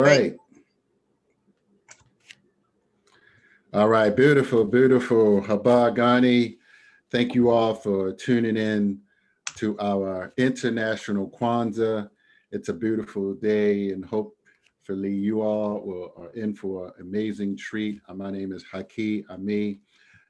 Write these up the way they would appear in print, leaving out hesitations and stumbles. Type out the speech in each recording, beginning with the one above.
Right. All right. Beautiful, beautiful. Habagani. Thank you all for tuning in to our International Kwanzaa. It's a beautiful day, and hopefully you all are in for an amazing treat. My name is Haki Ami,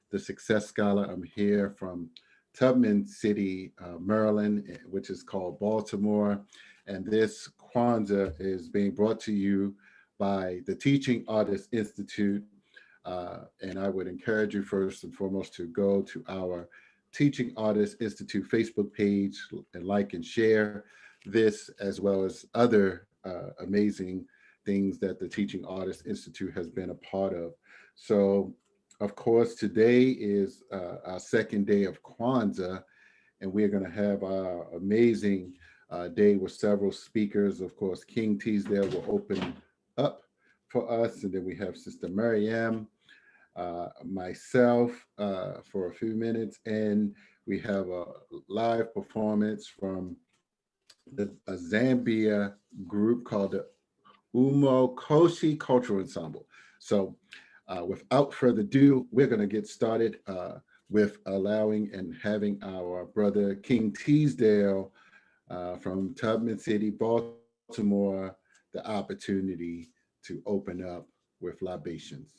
the Success Scholar. I'm here from Tubman City, Maryland, which is called Baltimore. And this Kwanzaa is being brought to you by the Teaching Artists Institute. And I would encourage you first and foremost to go to our Teaching Artists Institute Facebook page and like and share this, as well as other amazing things that the Teaching Artists Institute has been a part of. So, of course, today is our second day of Kwanzaa, and we're going to have our amazing day with several speakers. Of course, King Teasdale will open up for us, and then we have Sister Maryam, myself for a few minutes, and we have a live performance from a Zambia group called the Umo Koshi Cultural Ensemble. So, without further ado, we're going to get started with allowing and having our brother King Teasdale from Tubman City, Baltimore, the opportunity to open up with libations.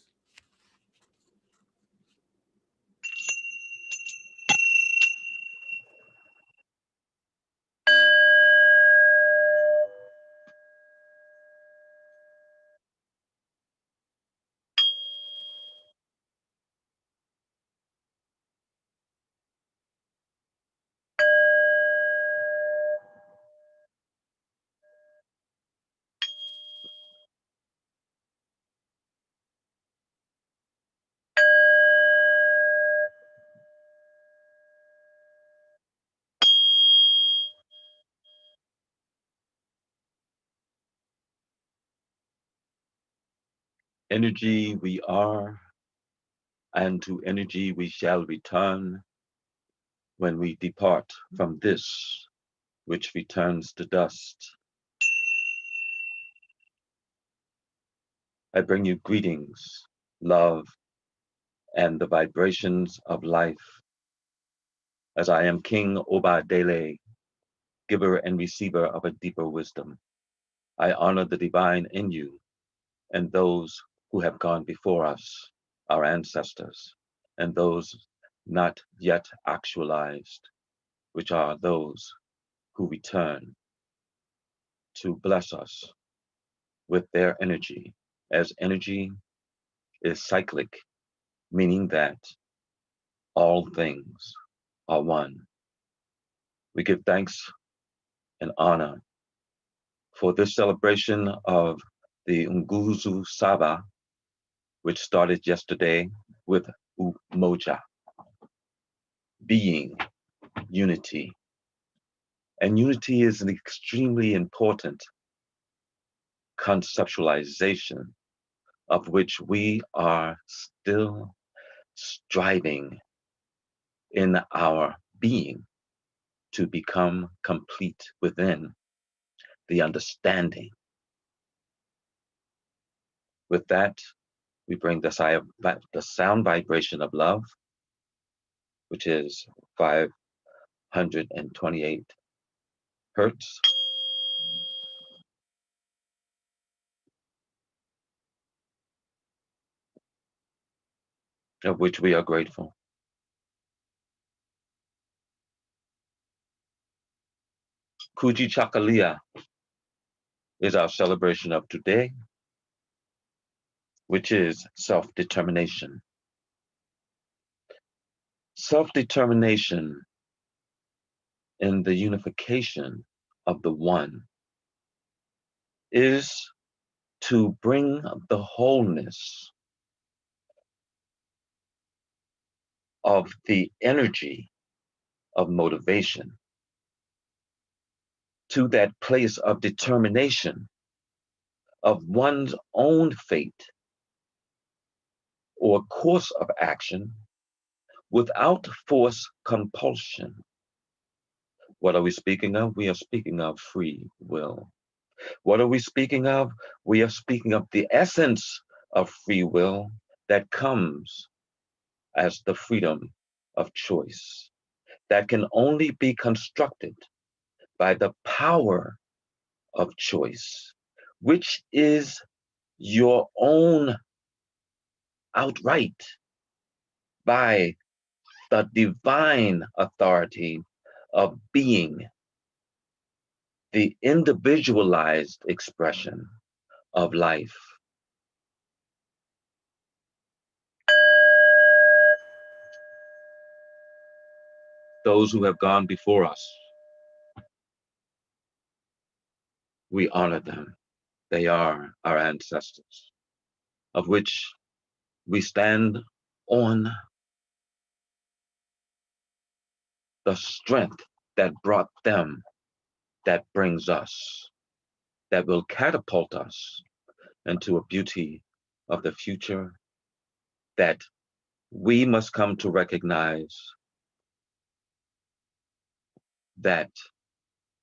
Energy we are, and to energy we shall return when we depart from this, which returns to dust. I bring you greetings, love, and the vibrations of life, as I am King Obadele, giver and receiver of a deeper wisdom. I honor the divine in you and those who have gone before us, our ancestors, and those not yet actualized, which are those who return to bless us with their energy, as energy is cyclic, meaning that all things are one. We give thanks and honor for this celebration of the Nguzu Saba, which started yesterday with Umoja, being unity. And unity is an extremely important conceptualization of which we are still striving in our being to become complete within the understanding. With that, we bring the sound vibration of love, which is 528 hertz, of which we are grateful. Kujichagulia is our celebration of today, which is self-determination. Self-determination in the unification of the one is to bring the wholeness of the energy of motivation to that place of determination of one's own fate or course of action without force compulsion. What are we speaking of? We are speaking of free will. What are we speaking of? We are speaking of the essence of free will that comes as the freedom of choice, that can only be constructed by the power of choice, which is your own outright by the divine authority of being, the individualized expression of life. Those who have gone before us, we honor them. They are our ancestors, of which we stand on the strength that brought them, that brings us, that will catapult us into a beauty of the future that we must come to recognize that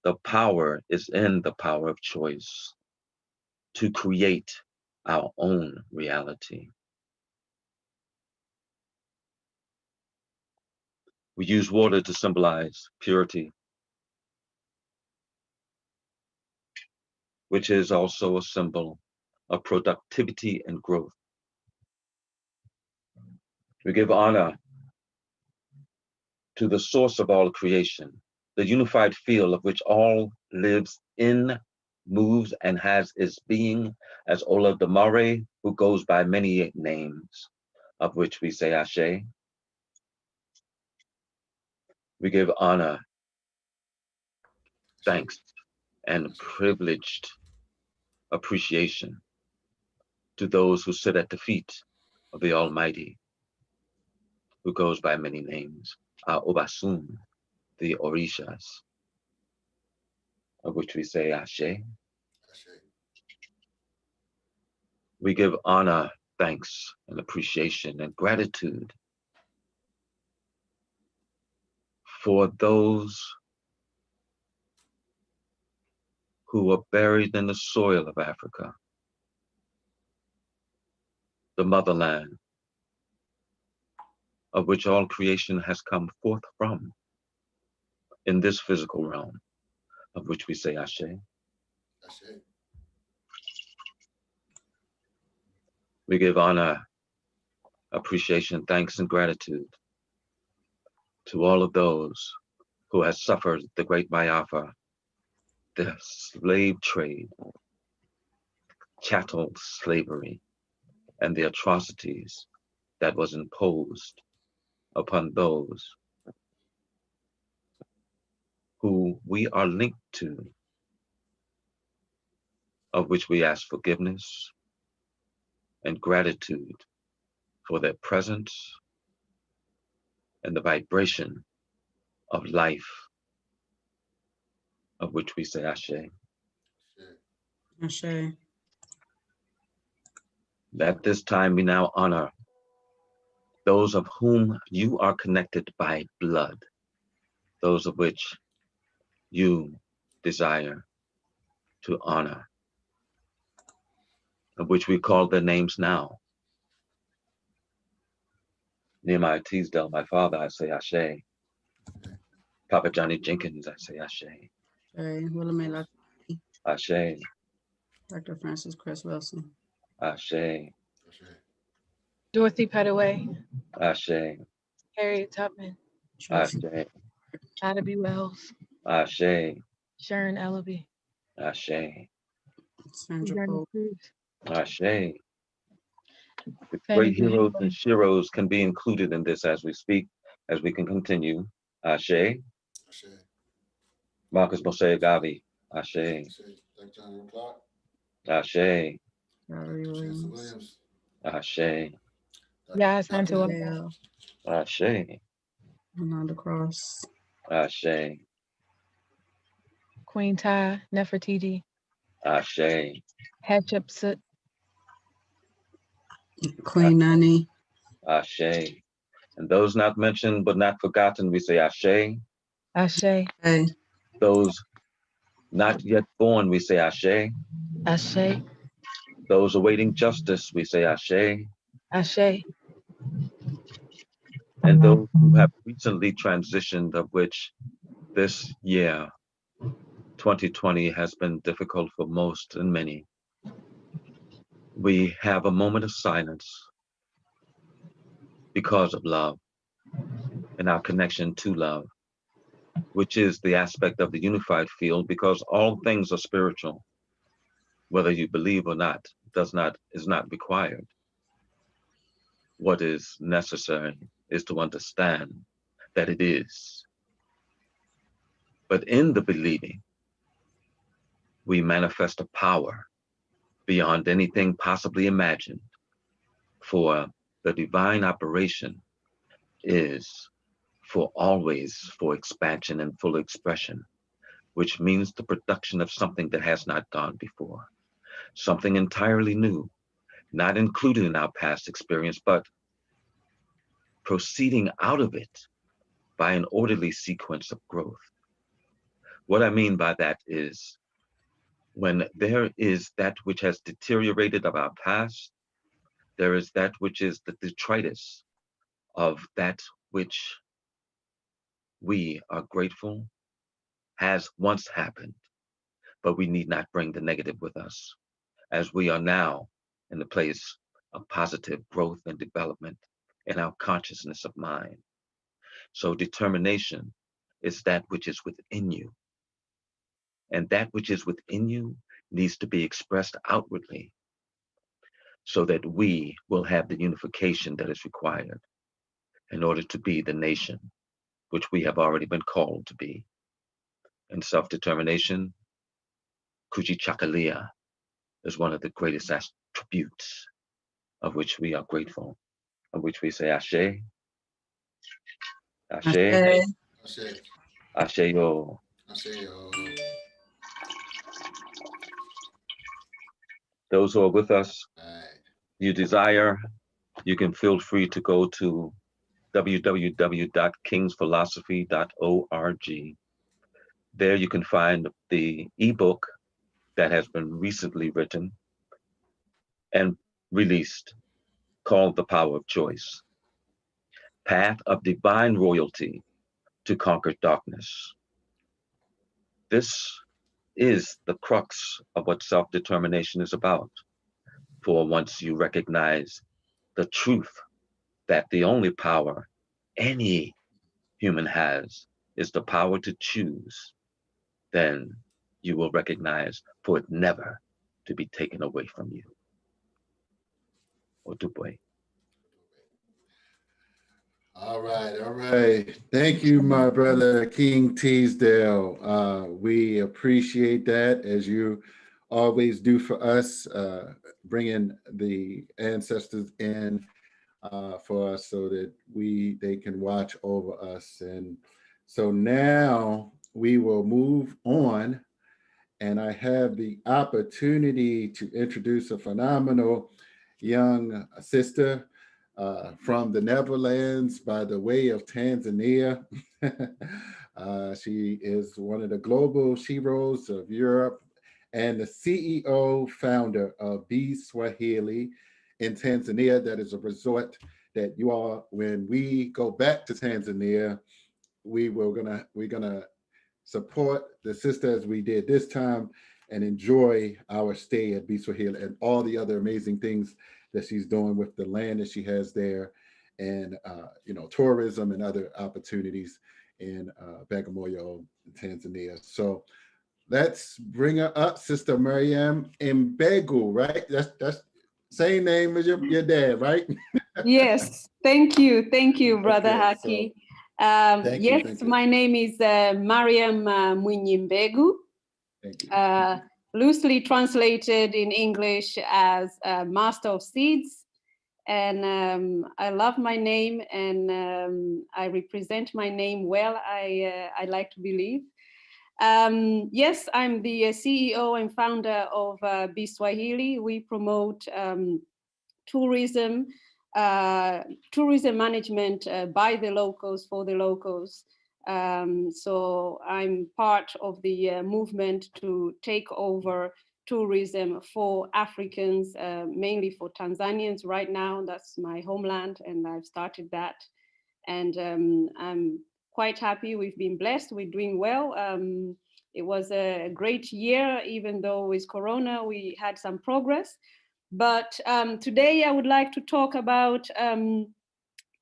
the power is in the power of choice to create our own reality. We use water to symbolize purity, which is also a symbol of productivity and growth. We give honor to the source of all creation, the unified field of which all lives in, moves, and has its being, as Ola Damare, who goes by many names, of which we say Ashe. We give honor, thanks, and privileged appreciation to those who sit at the feet of the Almighty, who goes by many names, our Obasun, the Orishas, of which we say Ashe. We give honor, thanks, and appreciation and gratitude for those who are buried in the soil of Africa, the motherland, of which all creation has come forth from, in this physical realm, of which we say Ashe. Ashe. We give honor, appreciation, thanks, and gratitude to all of those who have suffered the great Mayafa, the slave trade, chattel slavery, and the atrocities that was imposed upon those who we are linked to, of which we ask forgiveness and gratitude for their presence and the vibration of life, of which we say Ashe. Ashe. At this time, we now honor those of whom you are connected by blood, those of which you desire to honor, of which we call their names now. Nehemiah Teasdale, my father, I say Ashe. Papa Johnny Jenkins, I say Ashe. Willamette Lafayette. Ashe. Dr. Francis Chris Wilson. Ashe. Dorothy Pettaway. Ashe. Harriet Tubman. Ashe. Ada B. Wells. Ashe. Sharon Ellaby. Ashe. Sandra Journey Pope. Cruz. Ashe. The Fanny great heroes Hemingway. and sheroes can be included in this as we speak, as we can continue. Ashe. Ashe. Marcus Mose Gavi. Ashe. Dr. John Clark. Ashe. Valerie Chancellor Williams. Williams. Ashe. Yas Dr. Hunter. Bell. Ashe. Ananda Cross. Ashe. Queen Ty Nefertiti. Ashe. Hatshepsut. Queen Nani. Ashe. And those not mentioned but not forgotten, we say Ashe. Ashe. Hey. Those Not yet born, we say Ashe. Ashe, Those awaiting justice, we say Ashe. Ashe, And those who have recently transitioned, of which this year, 2020, has been difficult for most and many. We have a moment of silence because of love and our connection to love, which is the aspect of the unified field, because all things are spiritual. Whether you believe or not, is not required. What is necessary is to understand that it is. But in the believing, we manifest a power beyond anything possibly imagined. For the divine operation is for always for expansion and full expression, which means the production of something that has not gone before, something entirely new, not included in our past experience, but proceeding out of it by an orderly sequence of growth. What I mean by that is when there is that which has deteriorated of our past, there is that which is the detritus of that which we are grateful has once happened, but we need not bring the negative with us, as we are now in the place of positive growth and development in our consciousness of mind. So determination is that which is within you. And that which is within you needs to be expressed outwardly so that we will have the unification that is required in order to be the nation which we have already been called to be. And self-determination, Kujichagulia, is one of the greatest attributes of which we are grateful, of which we say Ashe, Ashe, Ashe. Ashe. Ashe-yo. Ashe-yo. Those who are with us, Right. you desire, you can feel free to go to www.kingsphilosophy.org. There you can find the ebook that has been recently written and released called The Power of Choice, Path of Divine Royalty to Conquer Darkness. This is the crux of what self-determination is about. For once you recognize the truth that the only power any human has is the power to choose, then you will recognize for it never to be taken away from you. Otupwe. All right, all right. Thank you, my brother King Teasdale. We appreciate that, as you always do for us, bringing the ancestors in for us so that they can watch over us. And so now we will move on, and I have the opportunity to introduce a phenomenal young sister from the Netherlands by the way of Tanzania. She is one of the global sheroes of Europe and the CEO founder of Be Swahili in Tanzania. That is a resort that you all, when we go back to Tanzania, we're gonna support the sister as we did this time and enjoy our stay at Be Swahili and all the other amazing things that she's doing with the land that she has there, and tourism and other opportunities in Bagamoyo, Tanzania. So let's bring her up, Sister Mariam Mbegu, right? That's same name as your dad, right? Yes, thank you, Brother Okay, Haki. thank you, Yes, thank you. my name is Mariam Mwinyembegu, Thank you. loosely translated in English as Master of Seeds. And I love my name, and I represent my name well, I like to believe. Yes, I'm the CEO and founder of Be Swahili. We promote tourism management by the locals, for the locals, So I'm part of the movement to take over tourism for Africans, mainly for Tanzanians right now. That's my homeland, and I've started that. And I'm quite happy. We've been blessed. We're doing well. It was a great year, even though with Corona, we had some progress. But today I would like to talk about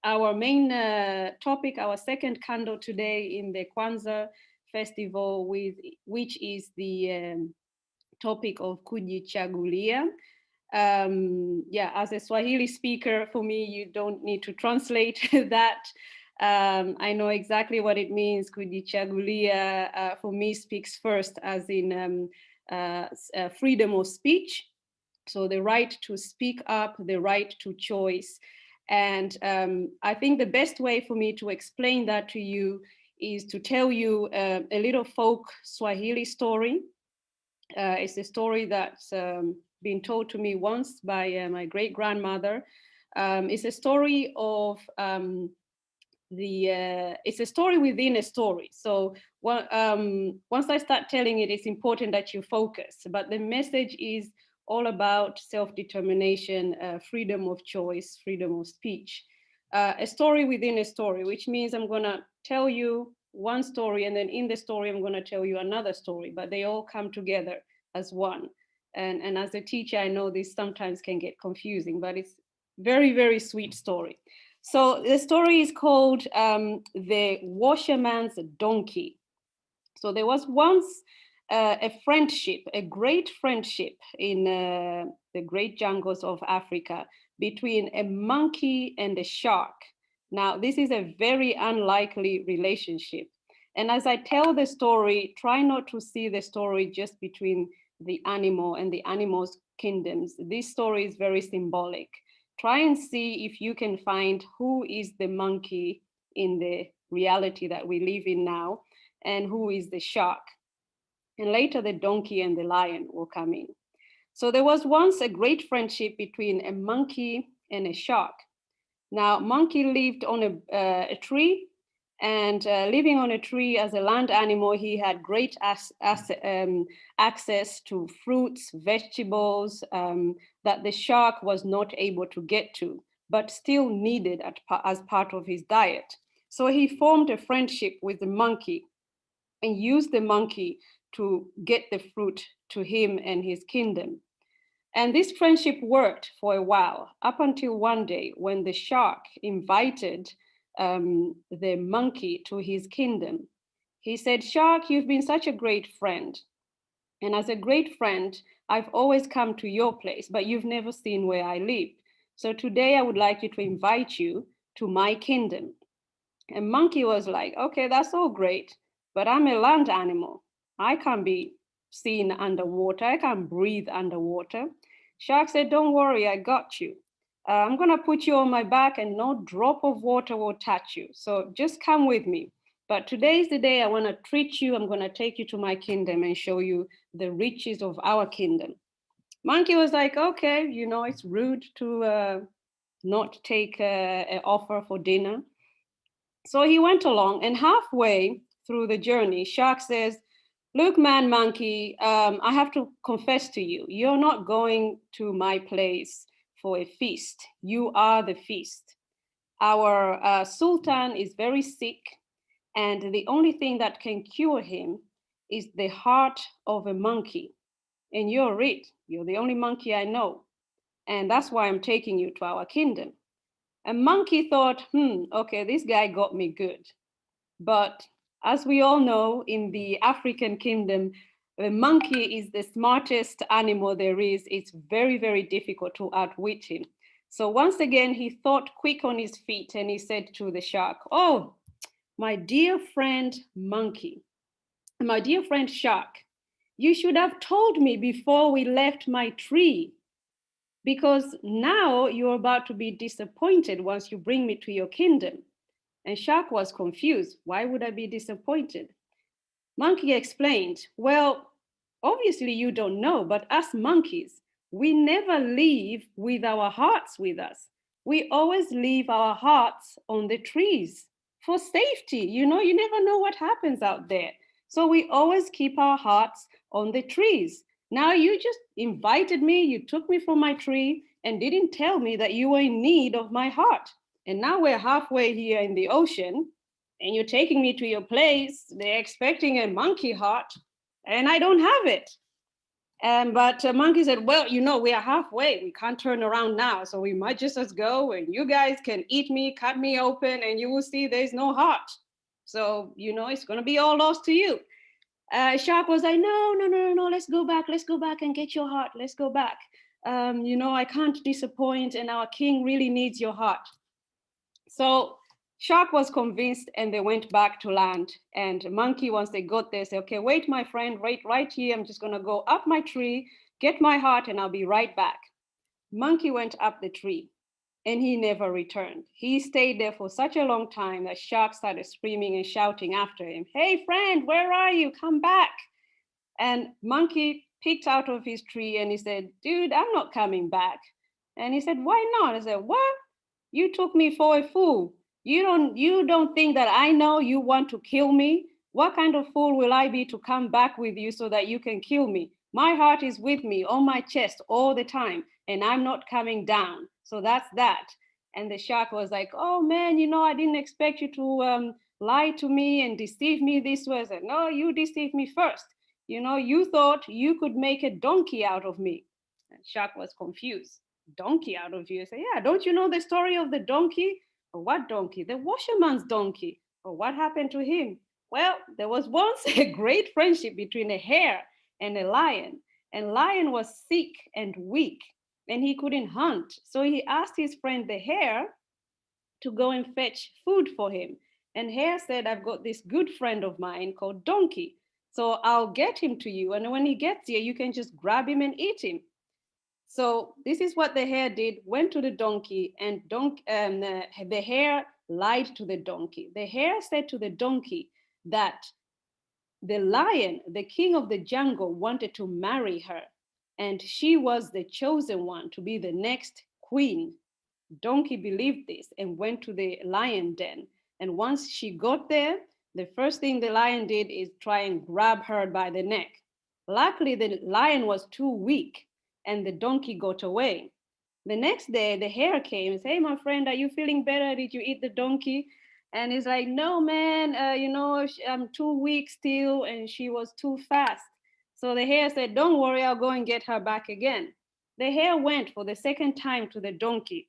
our main topic, our second candle today in the Kwanzaa festival, which is the topic of Kujichagulia. Yeah, as a Swahili speaker, for me, you don't need to translate that. I know exactly what it means. Kujichagulia for me speaks first as in freedom of speech. So the right to speak up, the right to choice. And I think the best way for me to explain that to you is to tell you a little folk Swahili story. It's a story that's been told to me once by my great grandmother. It's a story of it's a story within a story. So once I start telling it, it's important that you focus. But the message is all about self-determination, freedom of choice, freedom of speech. A story within a story, which means I'm gonna tell you one story, and then in the story, I'm gonna tell you another story, but they all come together as one. And as a teacher, I know this sometimes can get confusing, but it's very, very sweet story. So the story is called The Washerman's Donkey. So there was once a friendship, a great friendship in the great jungles of Africa between a monkey and a shark. Now, this is a very unlikely relationship. And as I tell the story, try not to see the story just between the animal and the animal's kingdoms. This story is very symbolic. Try and see if you can find who is the monkey in the reality that we live in now and who is the shark. And later the donkey and the lion will come in. So there was once a great friendship between a monkey and a shark. Now, monkey lived on a tree, and living on a tree as a land animal, he had great access to fruits, vegetables that the shark was not able to get to, but still needed as part of his diet. So he formed a friendship with the monkey and used the monkey to get the fruit to him and his kingdom. And this friendship worked for a while, up until one day when the shark invited the monkey to his kingdom. He said, "Shark, you've been such a great friend. And as a great friend, I've always come to your place, but you've never seen where I live. So today I would like you to invite you to my kingdom." And monkey was like, "Okay, that's all great, but I'm a land animal. I can't be seen underwater. I can't breathe underwater." Shark said, "Don't worry, I got you. I'm gonna put you on my back and no drop of water will touch you. So just come with me. But today is the day I wanna treat you. I'm gonna take you to my kingdom and show you the riches of our kingdom." Monkey was like, "Okay, you know, it's rude to not take an offer for dinner." So he went along, and halfway through the journey, Shark says, "Look, man, monkey, I have to confess to you, you're not going to my place for a feast. You are the feast. Our Sultan is very sick, and the only thing that can cure him is the heart of a monkey. And you're it. You're the only monkey I know. And that's why I'm taking you to our kingdom." A monkey thought, okay, this guy got me good. But as we all know, in the African kingdom, the monkey is the smartest animal there is. It's very, very difficult to outwit him. So once again, he thought quick on his feet and he said to the shark, "Oh, my dear friend monkey, my dear friend shark, you should have told me before we left my tree, because now you're about to be disappointed once you bring me to your kingdom." And shark was confused. Why would I be disappointed? Monkey explained, "Well, obviously you don't know, but us monkeys, we never leave with our hearts with us. We always leave our hearts on the trees for safety. You know, you never know what happens out there. So we always keep our hearts on the trees. Now you just invited me, you took me from my tree and didn't tell me that you were in need of my heart. And now we're halfway here in the ocean and you're taking me to your place. They're expecting a monkey heart and I don't have it. But Monkey said, well, you know, we are halfway. We can't turn around now. So we might just as go and you guys can eat me, cut me open, and you will see there's no heart. So, you know, it's going to be all lost to you. Shark was like, no, let's go back and get your heart. Let's go back. You know, I can't disappoint and our king really needs your heart. So Shark was convinced and they went back to land. And Monkey, once they got there, said, okay, wait, my friend, wait right here. I'm just gonna go up my tree, get my heart, and I'll be right back. Monkey went up the tree and he never returned. He stayed there for such a long time that Shark started screaming and shouting after him, hey friend, where are you? Come back. And Monkey picked out of his tree and he said, dude, I'm not coming back. And he said, why not? I said, what? You took me for a fool. You don't think that I know you want to kill me? What kind of fool will I be to come back with you so that you can kill me? My heart is with me on my chest all the time, and I'm not coming down. So that's that. And the shark was like, oh man, you know, I didn't expect you to lie to me and deceive me this way. I said, no, you deceived me first. You know, you thought you could make a donkey out of me. And shark was confused. Donkey out of you? I said, yeah, don't you know the story of the donkey? Or what donkey? The washerman's donkey. Or what happened to him? Well, there was once a great friendship between a hare and a lion. And lion was sick and weak, and he couldn't hunt. So he asked his friend the hare to go and fetch food for him. And hare said, I've got this good friend of mine called Donkey. So I'll get him to you. And when he gets here, you can just grab him and eat him. So this is what the hare did, went to the donkey, and the hare lied to the donkey. The hare said to the donkey that the lion, the king of the jungle, wanted to marry her, and she was the chosen one to be the next queen. Donkey believed this and went to the lion den. And once she got there, the first thing the lion did is try and grab her by the neck. Luckily, the lion was too weak and the donkey got away. The next day, the hare came and said, hey, my friend, are you feeling better? Did you eat the donkey? And he's like, no, man, you know, I'm too weak still, and she was too fast. So the hare said, don't worry, I'll go and get her back again. The hare went for the second time to the donkey.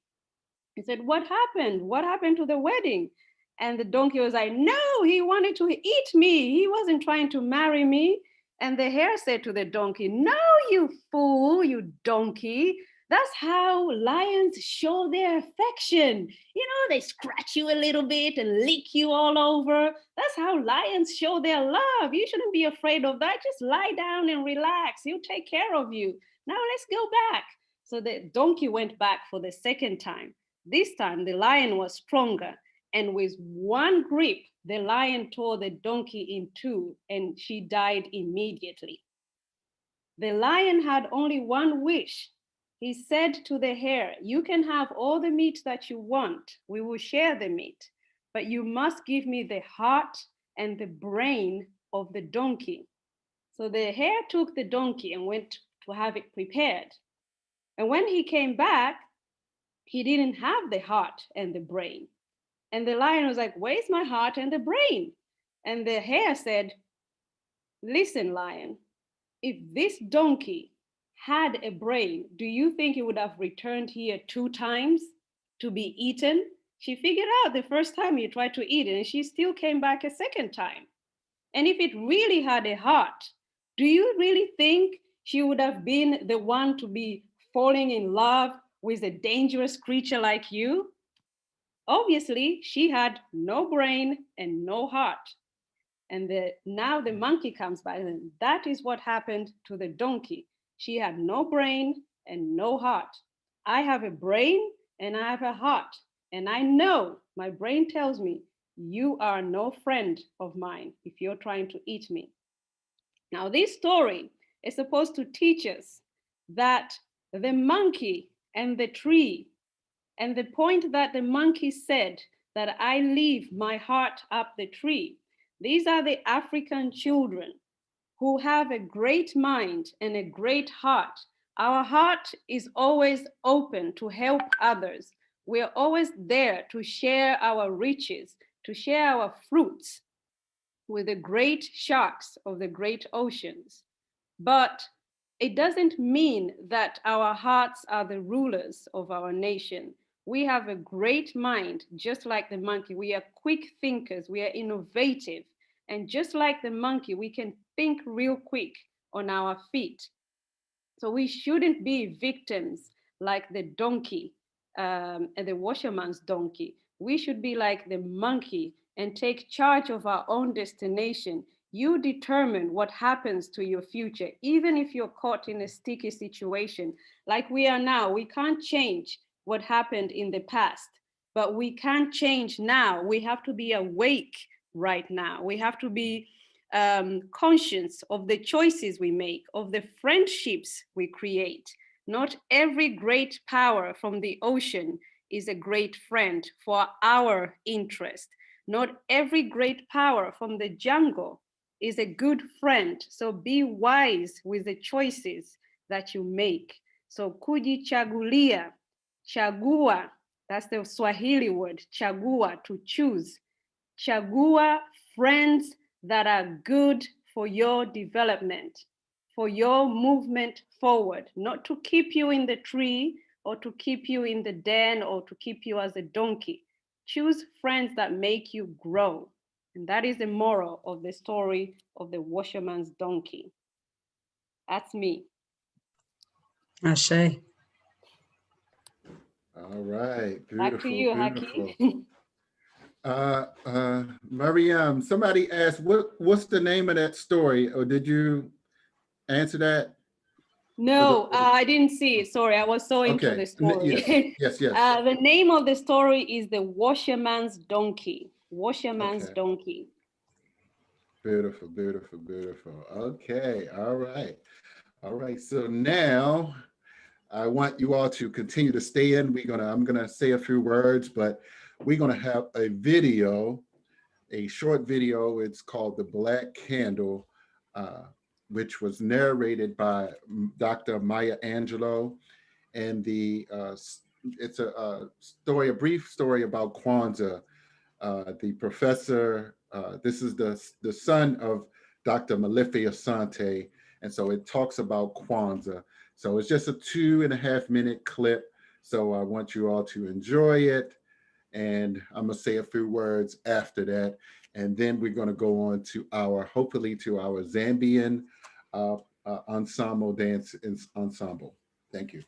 He said, what happened? What happened to the wedding? And the donkey was like, no, he wanted to eat me. He wasn't trying to marry me. And the hare said to the donkey, no, you fool, you donkey. That's how lions show their affection. You know, they scratch you a little bit and lick you all over. That's how lions show their love. You shouldn't be afraid of that. Just lie down and relax. He'll take care of you. Now let's go back. So the donkey went back for the second time. This time the lion was stronger. And with one grip, the lion tore the donkey in two and she died immediately. The lion had only one wish. He said to the hare, you can have all the meat that you want. We will share the meat, but you must give me the heart and the brain of the donkey. So the hare took the donkey and went to have it prepared. And when he came back, he didn't have the heart and the brain. And the lion was like, where's my heart and the brain? And the hare said, listen, lion, if this donkey had a brain, do you think it would have returned here 2 times to be eaten? She figured out the first time he tried to eat it, and she still came back a second time. And if it really had a heart, do you really think she would have been the one to be falling in love with a dangerous creature like you? Obviously, she had no brain and no heart. And now the monkey comes by, and that is what happened to the donkey. She had no brain and no heart. I have a brain and I have a heart. And I know, my brain tells me, you are no friend of mine if you're trying to eat me. Now, this story is supposed to teach us that the monkey and the tree, and the point that the monkey said that I leave my heart up the tree. These are the African children who have a great mind and a great heart. Our heart is always open to help others. We're always there to share our riches, to share our fruits with the great sharks of the great oceans. But it doesn't mean that our hearts are the rulers of our nation. We have a great mind, just like the monkey. We are quick thinkers, we are innovative. And just like the monkey, we can think real quick on our feet. So we shouldn't be victims like the donkey and the washerman's donkey. We should be like the monkey and take charge of our own destination. You determine what happens to your future, even if you're caught in a sticky situation like we are now. We can't change what happened in the past, but we can change now. We have to be awake right now. We have to be conscious of the choices we make, of the friendships we create. Not every great power from the ocean is a great friend for our interest. Not every great power from the jungle is a good friend. So be wise with the choices that you make. So kujichagulia, chagua, that's the Swahili word, chagua, to choose. Chagua friends that are good for your development, for your movement forward, not to keep you in the tree or to keep you in the den or to keep you as a donkey. Choose friends that make you grow. And that is the moral of the story of the washerman's donkey. That's me. Ashe. All right. Beautiful. Back to you, Beautiful. Haki. Mariam, somebody asked, what's the name of that story? Or did you answer that? No, I didn't see it. Sorry, I was so into the story. Yes. The name of the story is The Washerman's Donkey. Washerman's Okay. Donkey. Beautiful, beautiful, beautiful. Okay, all right. All right, so now I want you all to continue to stay in. I'm gonna say a few words, but we're gonna have a video, a short video. It's called The Black Candle, which was narrated by Dr. Maya Angelou. And it's a brief story about Kwanzaa. The professor, this is the son of Dr. Malefi Asante. And so it talks about Kwanzaa. So it's just a 2.5 minute clip. So I want you all to enjoy it. And I'm gonna say a few words after that. And then we're gonna go on to hopefully to our Zambian ensemble dance ensemble. Thank you.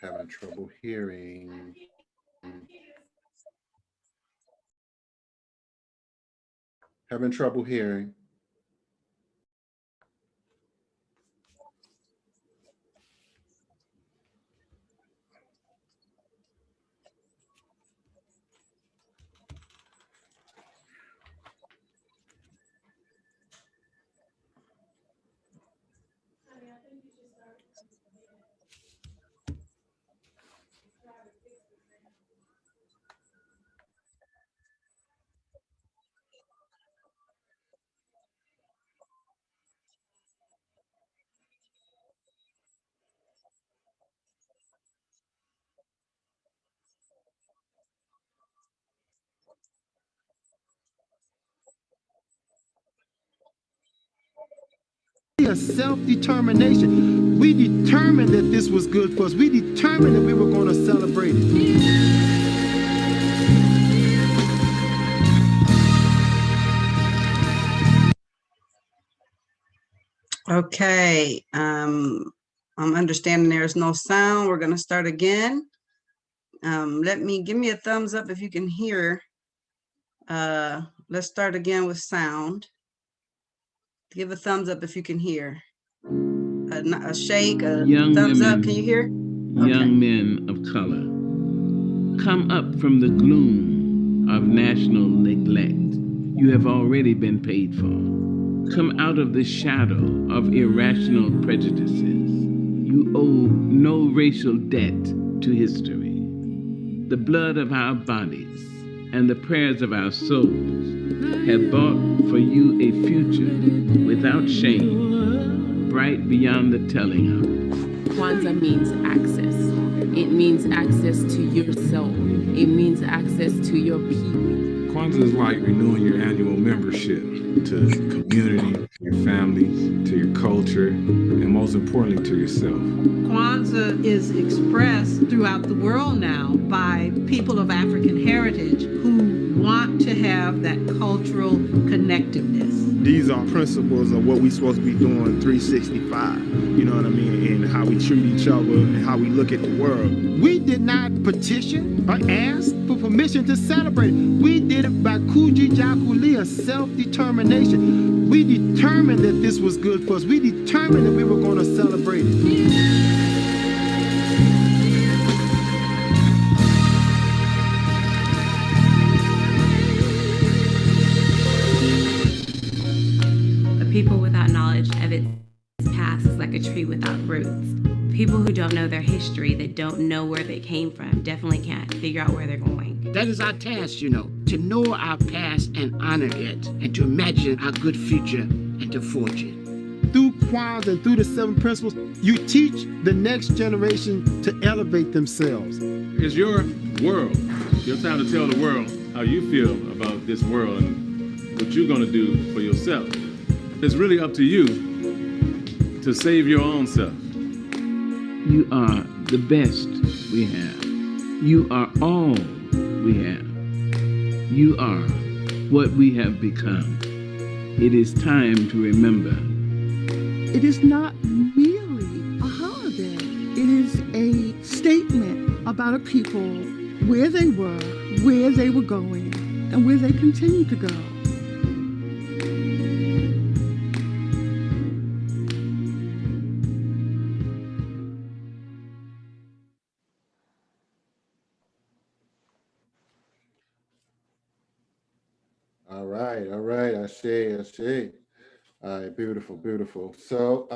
Having trouble hearing. Having trouble hearing. A self-determination. We determined that this was good for us. We determined that we were going to celebrate it. Okay, I'm understanding there's no sound. We're gonna start again. Give me a thumbs up if you can hear. Let's start again with sound. Give a thumbs up if you can hear. A shake, a young thumbs women, up. Can you hear? Young men of color, Come up from the gloom of national neglect you have already been paid for. Come out of the shadow of irrational prejudices. You owe no racial debt to history. The blood of our bodies and the prayers of our souls have bought for you a future without shame, bright beyond the telling of. Kwanzaa means access. It means access to yourself. It means access to your people. Kwanzaa is like renewing your annual membership to community, to your families, to your culture, and most importantly, to yourself. Kwanzaa is expressed throughout the world now by people of African heritage who want to have that cultural connectiveness. These are principles of what we're supposed to be doing 365, you know what I mean, and how we treat each other and how we look at the world. We did not petition or ask for permission to celebrate it. We did it by Kujichagulia self-determination. We determined that this was good for us. We determined that we were going to celebrate it. People without knowledge of its past is like a tree without roots. People who don't know their history, that don't know where they came from, definitely can't figure out where they're going. That is our task, you know, to know our past and honor it, and to imagine our good future and to forge it. Through Kwanzaa and through the 7 principles, you teach the next generation to elevate themselves. It's your world. Your time to tell the world how you feel about this world and what you're going to do for yourself. It's really up to you to save your own self. You are the best we have. You are all we have. You are what we have become. It is time to remember. It is not merely a holiday. It is a statement about a people, where they were going, and where they continue to go. All right, I see. All right, beautiful, beautiful. So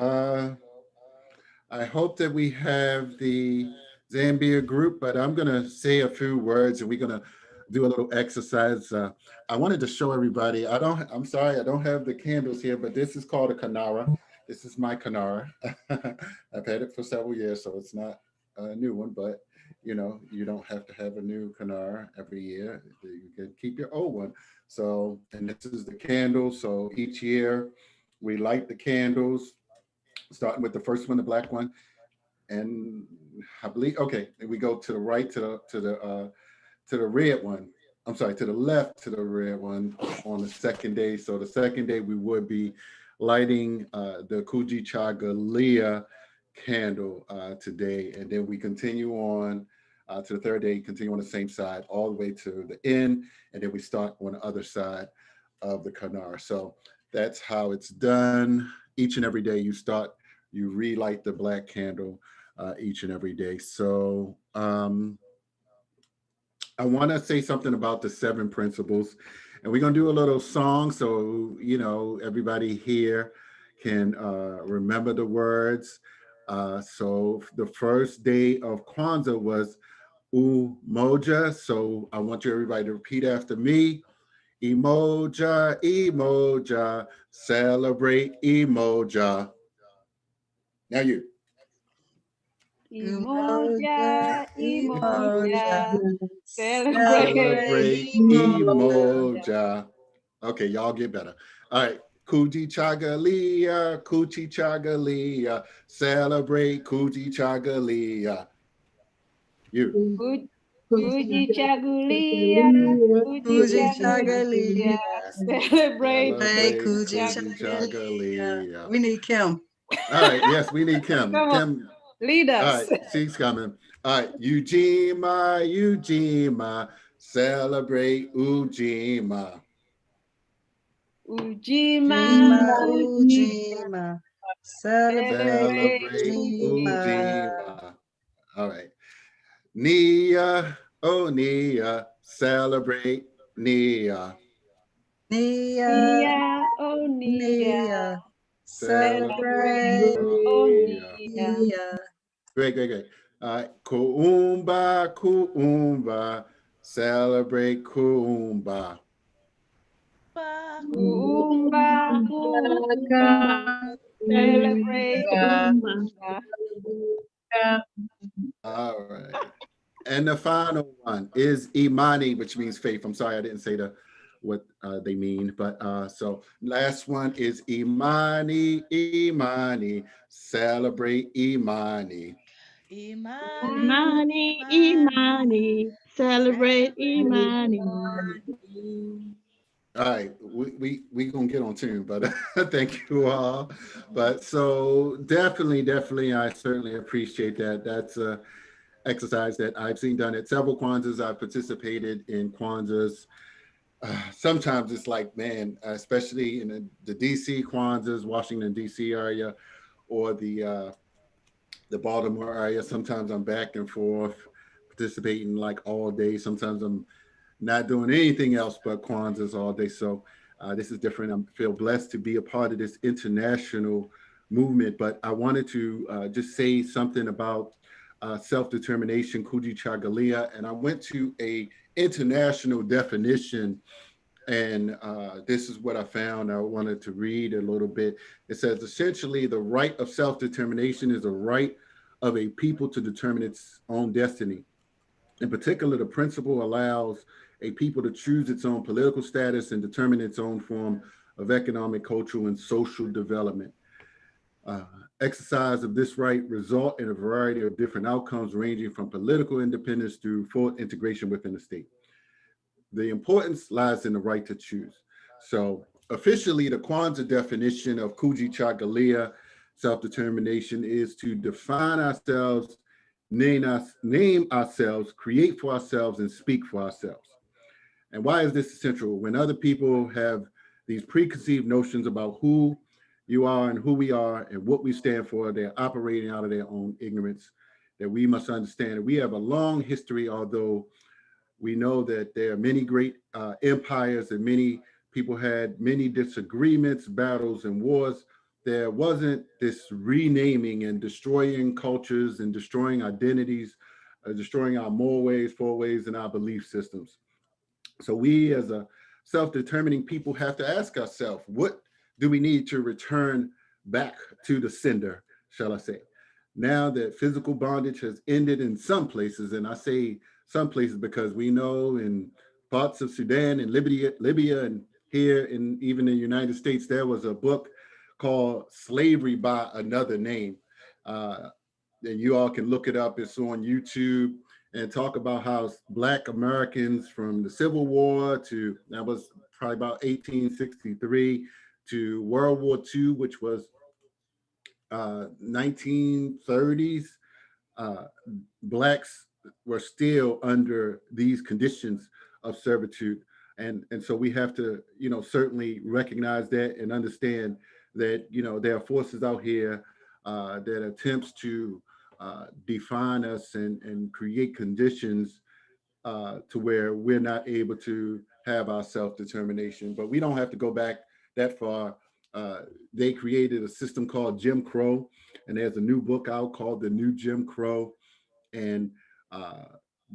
I hope that we have the Zambia group, but I'm gonna say a few words and we're gonna do a little exercise. I wanted to show everybody, I'm sorry, I don't have the candles here, but this is called a Kanara. This is my Kanara. I've had it for several years, so it's not a new one, but you know, you don't have to have a new Kanara every year. You can keep your old one. So, and this is the candle. So each year we light the candles, starting with the first one, the black one. And I believe, okay, and we go to the right, to the red one. I'm sorry, to the left to the red one on the second day. So the second day we would be lighting the Kujichagulia candle today. And then we continue on to the third day, continue on the same side all the way to the end. And then we start on the other side of the Kanar. So that's how it's done. Each and every day you relight the black candle each and every day. So I want to say something about the 7 principles, and we're going to do a little song so, you know, everybody here can remember the words. So the first day of Kwanzaa was Umoja. So I want you everybody to repeat after me. Emoja, emoja, celebrate emoja. Now you. Emoja, emoja, celebrate emoja. Okay, y'all get better. All right. Kujichagulia, Kujichagulia, celebrate Kujichagulia. You. Kujichagulia, Kujichagulia, celebrate Kujichagulia. We need Kim. All right, yes, we need Kim. Kim, lead us. All right, she's coming. All right, Ujima, Ujima, celebrate Ujima. Ujima, celebrate Ujima. All right. Nia, Oh, Nia, celebrate Nia. Nia, Nia, oh Nia, Nia, Celebrate celebrate oh Nia. Nia. Nia. Great, great, great. All right. Kuumba, Kuumba, celebrate Kuumba. Kuumba, kuumba, celebrate kuumba. All right. And the final one is Imani, which means faith. I'm sorry, I didn't say what they mean, but so last one is Imani, Imani, celebrate Imani. Imani, Imani, celebrate Imani. All right, we gonna get on tune, but thank you all. But so definitely, I certainly appreciate that. That's a exercise that I've seen done at several Kwanzaas. I've participated in Kwanzaas. Sometimes it's like, man, especially in the DC Kwanzaas, Washington DC area, or the Baltimore area. Sometimes I'm back and forth, participating like all day. Sometimes I'm not doing anything else but Kwanzaa's all day. So this is different. I feel blessed to be a part of this international movement. But I wanted to just say something about self-determination, Kujichagulia, and I went to a international definition, and this is what I found. I wanted to read a little bit. It says essentially, the right of self-determination is a right of a people to determine its own destiny. In particular, the principle allows a people to choose its own political status and determine its own form of economic, cultural, and social development. Uh, Exercise of this right result in a variety of different outcomes, ranging from political independence to full integration within the state. The importance lies in the right to choose. So, officially, the Kwanzaa definition of Kujichagulia self-determination is to define ourselves, name ourselves, create for ourselves, and speak for ourselves. And why is this essential? When other people have these preconceived notions about who you are and who we are and what we stand for, they're operating out of their own ignorance. That we must understand that we have a long history, although we know that there are many great empires and many people had many disagreements, battles, and wars. There wasn't this renaming and destroying cultures and destroying identities, destroying our moral ways, four ways, and our belief systems. So we as a self-determining people have to ask ourselves, what do we need to return back to the sender, shall I say? Now that physical bondage has ended in some places, and I say some places because we know in parts of Sudan and Libya and here in even in the United States, there was a book called Slavery by Another Name. Uh, and you all can look it up. It's on YouTube, and talk about how Black Americans from the Civil War to, that was probably about 1863, to World War II, which was 1930s, uh, Blacks were still under these conditions of servitude. And so we have to, certainly recognize that and understand that, there are forces out here that attempts to define us and create conditions to where we're not able to have our self-determination. But we don't have to go back that far. They created a system called Jim Crow, and there's a new book out called The New Jim Crow. And uh,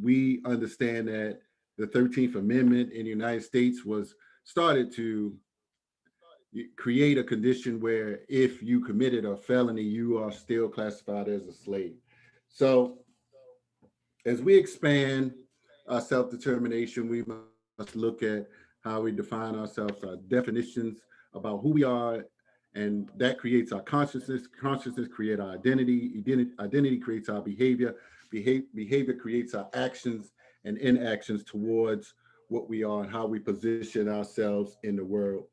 we understand that the 13th Amendment in the United States was started to create a condition where if you committed a felony, you are still classified as a slave. So as we expand our self-determination, we must look at how we define ourselves, our definitions about who we are, and that creates our consciousness. Consciousness creates our identity. Identity creates our behavior. Behavior creates our actions and inactions towards what we are and how we position ourselves in the world.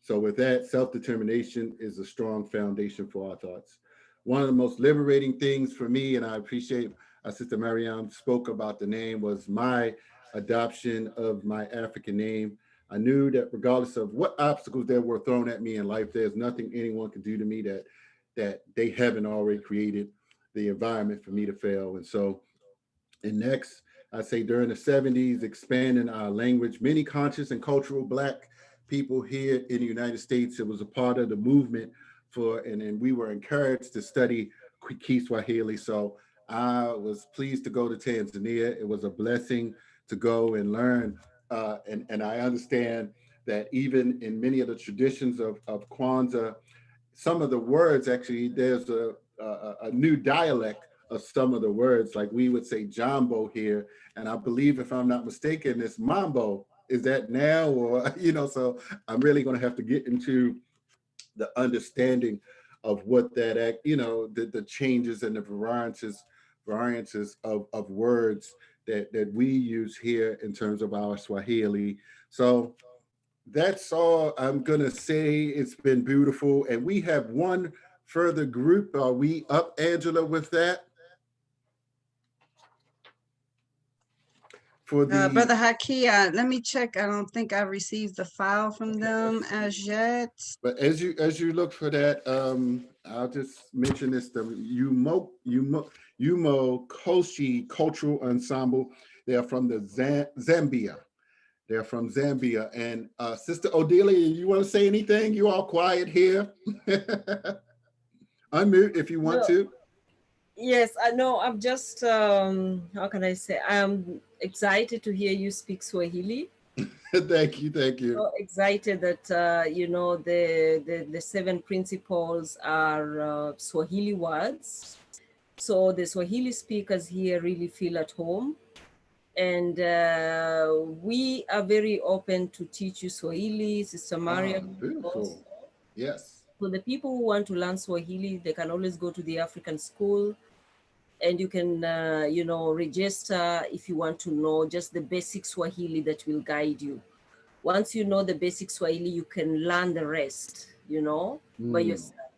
So, with that, self determination is a strong foundation for our thoughts. One of the most liberating things for me, and I appreciate Sister Mariam spoke about the name, was my adoption of my African name. I knew that regardless of what obstacles that were thrown at me in life, there's nothing anyone could do to me that they haven't already created the environment for me to fail. And so, and next, I say during the 70s, expanding our language. Many conscious and cultural Black people here in the United States, it was a part of the movement and then we were encouraged to study Kiswahili. So I was pleased to go to Tanzania. It was a blessing to go and learn. And I understand that even in many of the traditions of Kwanzaa, some of the words actually, there's a new dialect of some of the words, like we would say jumbo here. And I believe, if I'm not mistaken, it's mambo. Is that now? Or, so I'm really going to have to get into the understanding of what that the changes and the variances of words that we use here in terms of our Swahili. So that's all I'm gonna say. It's been beautiful, and we have one further group. Are we up, Angela, with that? For the Brother Haki, let me check. I don't think I received the file from them as yet. But as you look for that, I'll just mention this: the Yumo Koshi Cultural Ensemble. They are from the Zambia. They're from Zambia. And Sister Odelia, you want to say anything? You all quiet here. Unmute if you want to. Yes, I know. I'm just, how can I say? I'm excited to hear you speak Swahili. Thank you. So excited that, the 7 principles are Swahili words. So the Swahili speakers here really feel at home. And we are very open to teach you Swahili, Sister Maria. Beautiful. Yes. So the people who want to learn Swahili, they can always go to the African school, and you can, register if you want to know just the basic Swahili that will guide you. Once you know the basic Swahili, you can learn the rest, by yourself.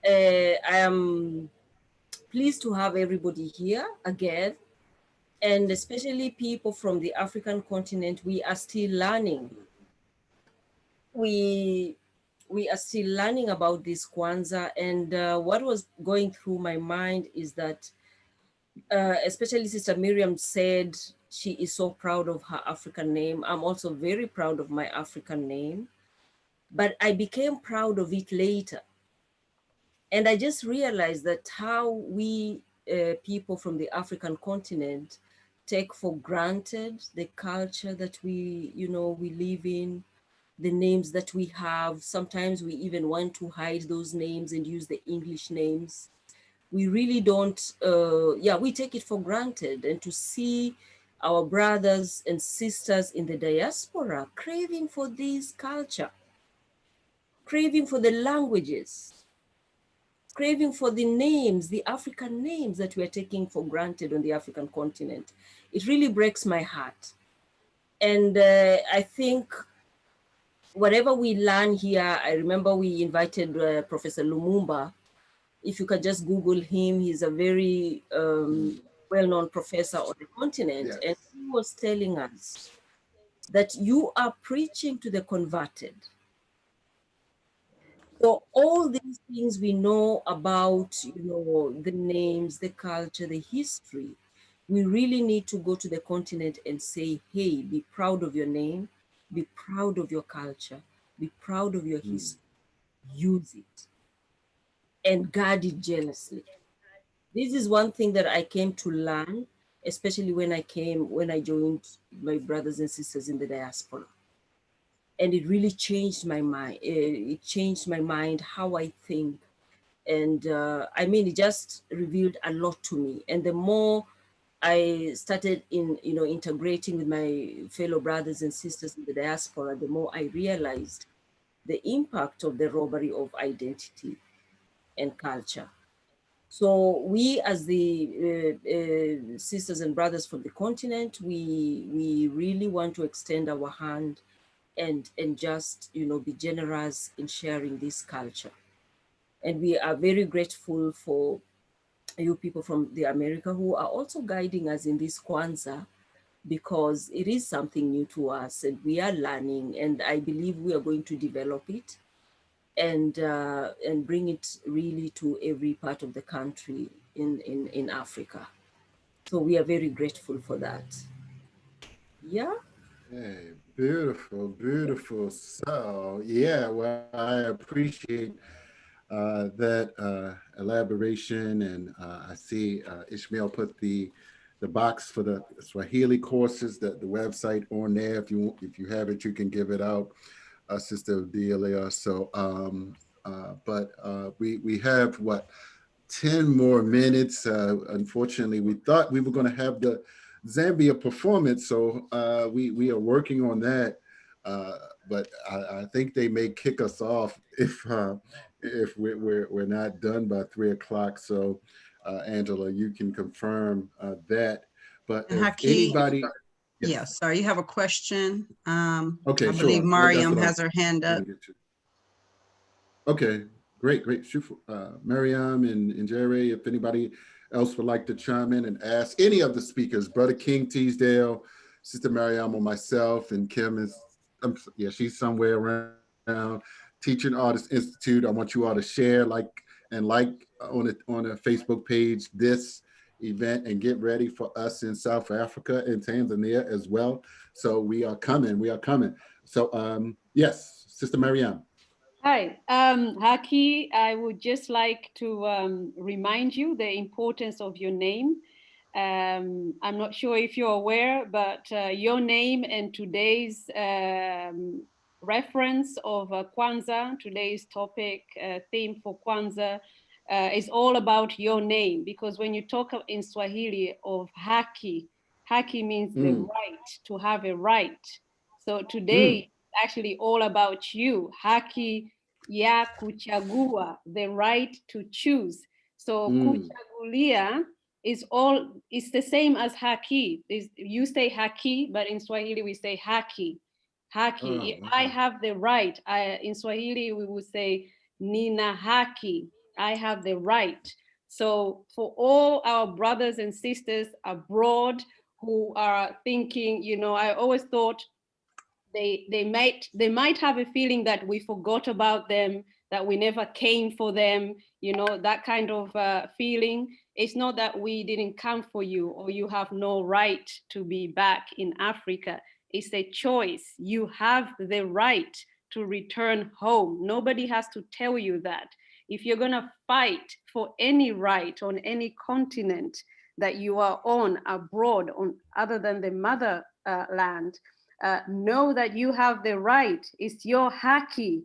I am pleased to have everybody here again. And especially people from the African continent, we are still learning. We are still learning about this Kwanzaa. And what was going through my mind is that, especially Sister Miriam said she is so proud of her African name. I'm also very proud of my African name, but I became proud of it later. And I just realized that how we people from the African continent take for granted the culture that we live in, the names that we have. Sometimes we even want to hide those names and use the English names. We really don't, we take it for granted. And to see our brothers and sisters in the diaspora craving for this culture, craving for the languages, craving for the names, the African names that we are taking for granted on the African continent. It really breaks my heart. And I think whatever we learn here, I remember we invited Professor Lumumba. If you can just Google him, he's a very well-known professor on the continent. Yes. And he was telling us that you are preaching to the converted. So all these things we know about, the names, the culture, the history, we really need to go to the continent and say, hey, be proud of your name, be proud of your culture, be proud of your history, use it, and guard it jealously. This is one thing that I came to learn, especially when I joined my brothers and sisters in the diaspora. And it really changed my mind. It changed my mind, how I think. And it just revealed a lot to me. And the more I started integrating with my fellow brothers and sisters in the diaspora, the more I realized the impact of the robbery of identity and culture. So we, as the sisters and brothers from the continent, we really want to extend our hand and just, be generous in sharing this culture. And we are very grateful for you people from the America who are also guiding us in this Kwanzaa, because it is something new to us and we are learning, and I believe we are going to develop it and bring it really to every part of the country in Africa. So we are very grateful for that. Yeah. Hey, beautiful, beautiful. So, yeah, well, I appreciate that elaboration, and I see Ishmael put the box for the Swahili courses, the website on there. If you have it, you can give it out, Sister Delia. So, but we have what, 10 more minutes. Unfortunately, we thought we were going to have the Zambia performance, so we are working on that. But I think they may kick us off if we're not done by 3 o'clock. So, Angela, you can confirm that. But if Haki, anybody, yeah, sorry, you have a question. Okay, I believe sure. Mariam has her hand up. Okay, great. Shoot for Mariam and Jerry. If anybody else would like to chime in and ask any of the speakers, Brother King Teasdale, Sister Mariam, or myself, and Kim is, she's somewhere around. Teaching Artists Institute. I want you all to share, like on a Facebook page this event, and get ready for us in South Africa and Tanzania as well. So we are coming. So yes, Sister Mariam. Hi, Haki, I would just like to remind you the importance of your name. I'm not sure if you're aware, but your name and today's reference of Kwanzaa, today's topic theme for Kwanzaa, is all about your name, because when you talk in Swahili of haki, haki means the right, to have a right. So today, actually all about you, haki ya kuchagua, the right to choose. So kuchagulia is the same as haki. You say haki, but in Swahili we say haki. Haki. If I have the right, in Swahili we would say nina haki. I have the right. So for all our brothers and sisters abroad who are thinking, I always thought they might have a feeling that we forgot about them, that we never came for them, that kind of feeling. It's not that we didn't come for you or you have no right to be back in Africa. It's a choice. You have the right to return home. Nobody has to tell you that. If you're gonna fight for any right on any continent that you are on abroad, on other than the motherland, know that you have the right. It's your haki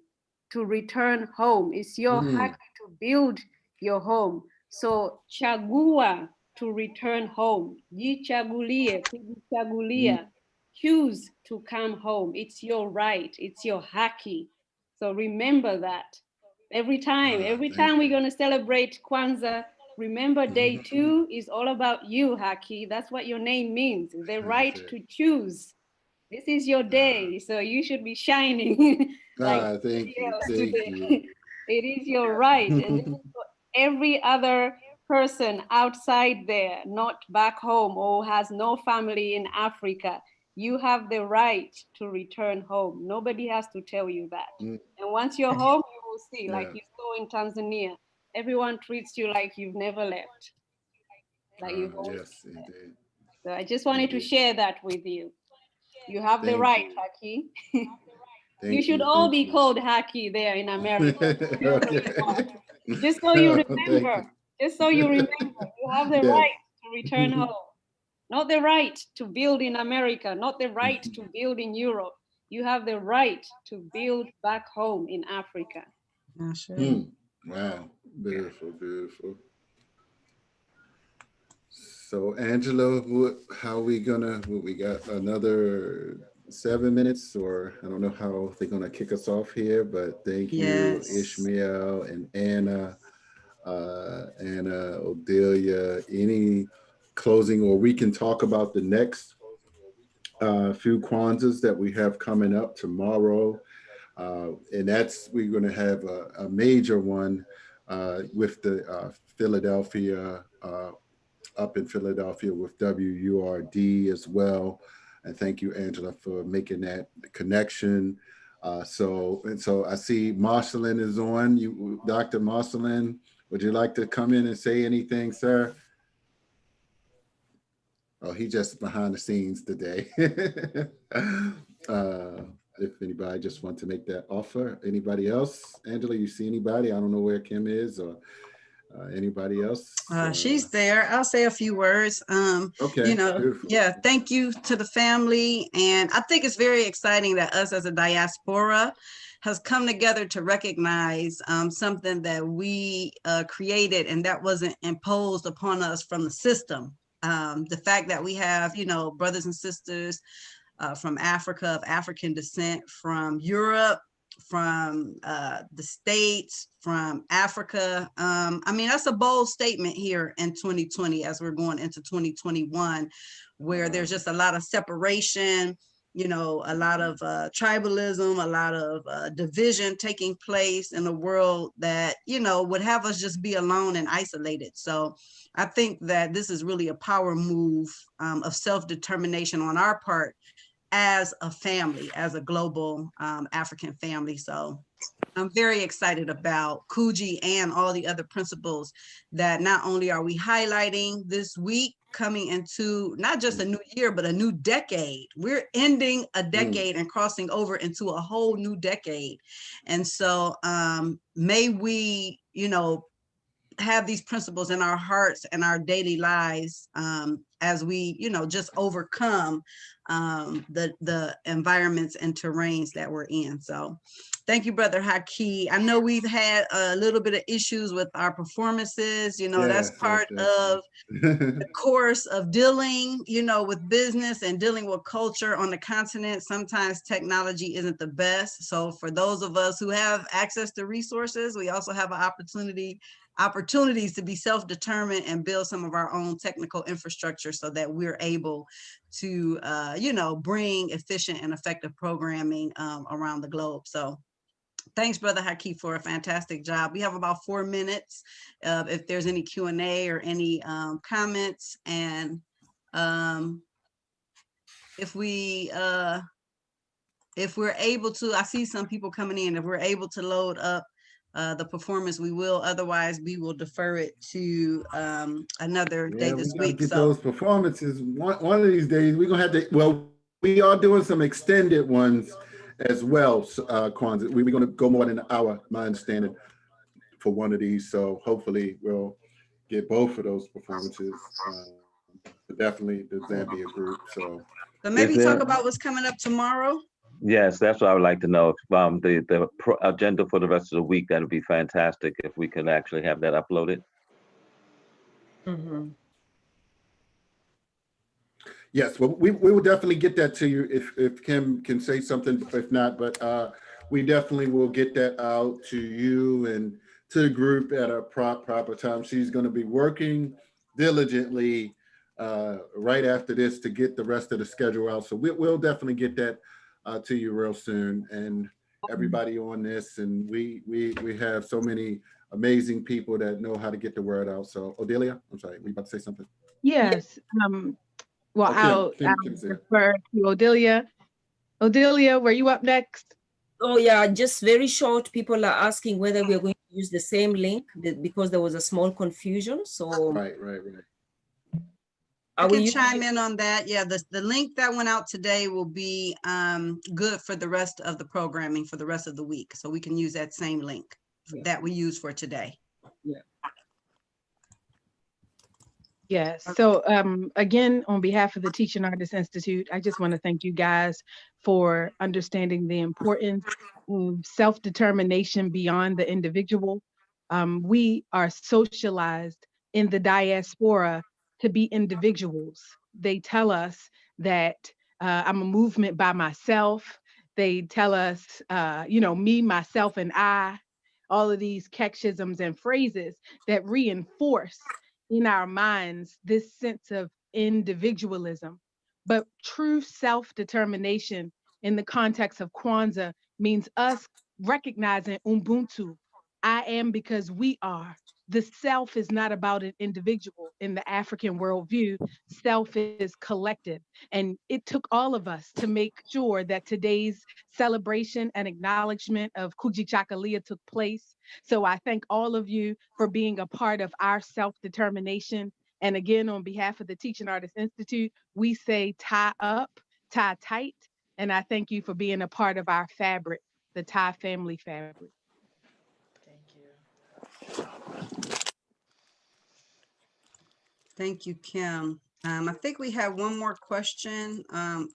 to return home. It's your haki to build your home. So chagua, to return home. Jichagulie, kujichagulia. Choose to come home. It's your right. It's your haki. So remember that. Every time we're going to celebrate Kwanzaa, remember day 2 is all about you, haki. That's what your name means. The right to choose. This is your day, so you should be shining like thank you. today. It is your right, and this is for every other person outside there, not back home or has no family in Africa. You have the right to return home. Nobody has to tell you that. And once you're home, you will see, like you saw in Tanzania, everyone treats you like you've never left. Like you've always been there. So I just wanted to share that with you. You have the right, haki. You should all be called haki there in America. Just so you remember. Just so you remember, you have the right to return home. Not the right to build in America, not the right to build in Europe. You have the right to build back home in Africa. Wow, beautiful. So Angela, how we gonna, we got another 7 minutes, or I don't know how they're gonna kick us off here, but thank you, Ishmael and Anna, Odelia. Any closing, or we can talk about the next few Kwanzaas that we have coming up tomorrow. And we're gonna have a major one with the Philadelphia, up in Philadelphia with WURD as well. And thank you, Angela, for making that connection. So I see Marcelin is on. Dr. Marcelin, would you like to come in and say anything, sir? Oh, he just behind the scenes today. If anybody just want to make that offer, anybody else? Angela, you see anybody? I don't know where Kim is, or anybody else? She's there. I'll say a few words. Okay, beautiful. Yeah, thank you to the family. And I think it's very exciting that us as a diaspora has come together to recognize something that we created and that wasn't imposed upon us from the system. The fact that we have, brothers and sisters from Africa, of African descent, from Europe, from the States, from Africa. I mean, that's a bold statement here in 2020 as we're going into 2021, where there's just a lot of separation, a lot of tribalism, a lot of division taking place in a world that, would have us just be alone and isolated. So I think that this is really a power move of self-determination on our part as a family, as a global African family. So I'm very excited about Kuji and all the other principles that not only are we highlighting this week, coming into not just a new year, but a new decade. We're ending a decade and crossing over into a whole new decade. And so may we, have these principles in our hearts and our daily lives as we, just overcome the environments and terrains that we're in. So thank you, Brother Haki. I know we've had a little bit of issues with our performances. That's part of the course of dealing, with business and dealing with culture on the continent. Sometimes technology isn't the best. So for those of us who have access to resources, we also have an opportunities to be self-determined and build some of our own technical infrastructure so that we're able to, bring efficient and effective programming around the globe. So thanks, Brother Haki, for a fantastic job. We have about 4 minutes if there's any Q&A or any comments. And if we're able to, I see some people coming in, if we're able to load up the performance, we will. Otherwise, we will defer it to another day this week. Get those performances one of these days. We're gonna have to. Well, we are doing some extended ones as well. Kwanzaa, we're gonna go more than an hour, my understanding, for one of these. So hopefully, we'll get both of those performances. Definitely the Zambia group. So maybe talk about what's coming up tomorrow. Yes, that's what I would like to know. The agenda for the rest of the week, that would be fantastic if we can actually have that uploaded. Yes, well, we will definitely get that to you if Kim can say something. If not, but we definitely will get that out to you and to the group at a proper time. She's going to be working diligently right after this to get the rest of the schedule out. So we'll definitely get that to you real soon, and everybody on this. And we have so many amazing people that know how to get the word out. So Odelia, I'm sorry, we about to say something? Yes. Well, I'll refer to Odelia. Odelia, were you up next? Oh yeah, just very short. People are asking whether we are going to use the same link because there was a small confusion. So right. I can chime in on that. Yeah, the link that went out today will be good for the rest of the programming for the rest of the week. So we can use that same link that we use for today. Yeah. Yes. So again, on behalf of the Teaching Artists Institute, I just want to thank you guys for understanding the importance of self-determination beyond the individual. We are socialized in the diaspora to be individuals. They tell us that I'm a movement by myself. They tell us, me, myself, and I, all of these catechisms and phrases that reinforce in our minds this sense of individualism. But true self-determination in the context of Kwanzaa means us recognizing Ubuntu. I am because we are. The self is not about an individual in the African worldview. Self is collective. And it took all of us to make sure that today's celebration and acknowledgement of Kujichagulia took place. So I thank all of you for being a part of our self-determination. And again, on behalf of the Teaching Artists Institute, we say tie up, tie tight. And I thank you for being a part of our fabric, the Tie family fabric. Thank you, Kim. I think we have one more question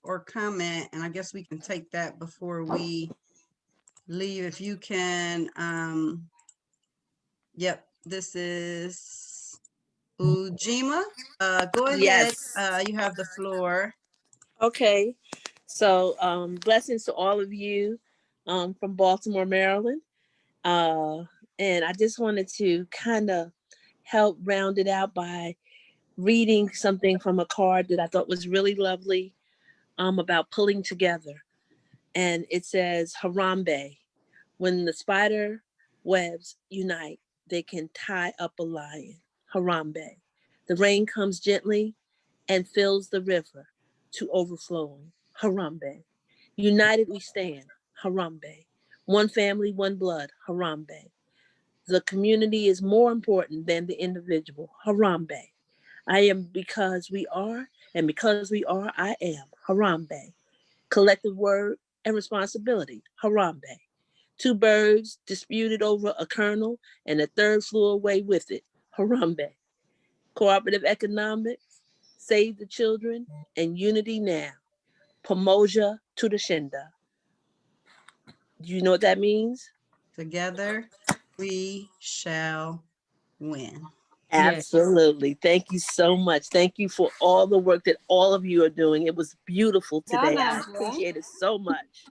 or comment, and I guess we can take that before we leave. If you can, yep, this is Ujima. Go ahead. Yes. You have the floor. Okay. So blessings to all of you from Baltimore, Maryland. And I just wanted to kind of help round it out by reading something from a card that I thought was really lovely about pulling together. And it says, Harambe, when the spider webs unite, they can tie up a lion. Harambe. The rain comes gently and fills the river to overflowing. Harambe. United we stand. Harambe. One family, one blood. Harambe. The community is more important than the individual. Harambe. I am because we are, and because we are, I am. Harambe. Collective word and responsibility. Harambe. Two birds disputed over a kernel, and a third flew away with it. Harambe. Cooperative economics, save the children, and unity now. Pamoja Tudashinda. Do you know what that means? Together we shall win. Absolutely. Yes. Thank you so much. Thank you for all the work that all of you are doing. It was beautiful today. I appreciate it so much.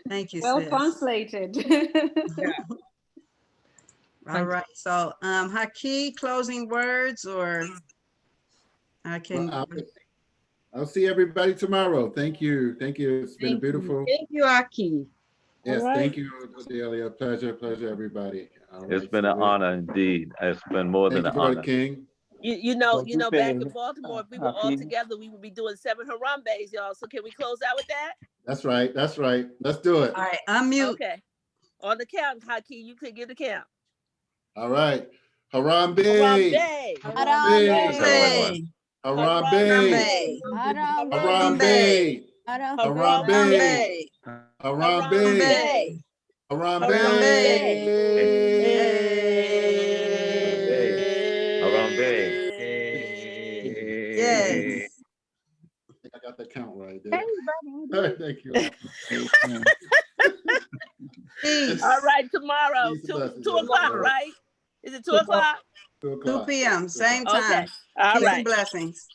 Thank you. Well sis. translated. All right. So Haki, closing words, or I can. Well, I'll see everybody tomorrow. Thank you. Thank you. It's been a beautiful. Thank you, Aki. Yes, right. Thank you, Adelia. Pleasure, everybody. It's been an honor indeed. It's been more than an honor. King. You know, back in Baltimore, if we were all together, we would be doing 7 Harambes, y'all. So can we close out with that? That's right. That's right. Let's do it. All right, unmute. Okay. On the count, Haki, you could give the count. All right. Harambe. Harambe. Harambe. Harambe. Harambe. Harambe. Harambe. Harambe. Yes. I think I got the count right there. Thank you. All right, tomorrow, 2 o'clock, right? Is it 2 o'clock? 2 p.m. Same time. Okay. All Peace right. and blessings.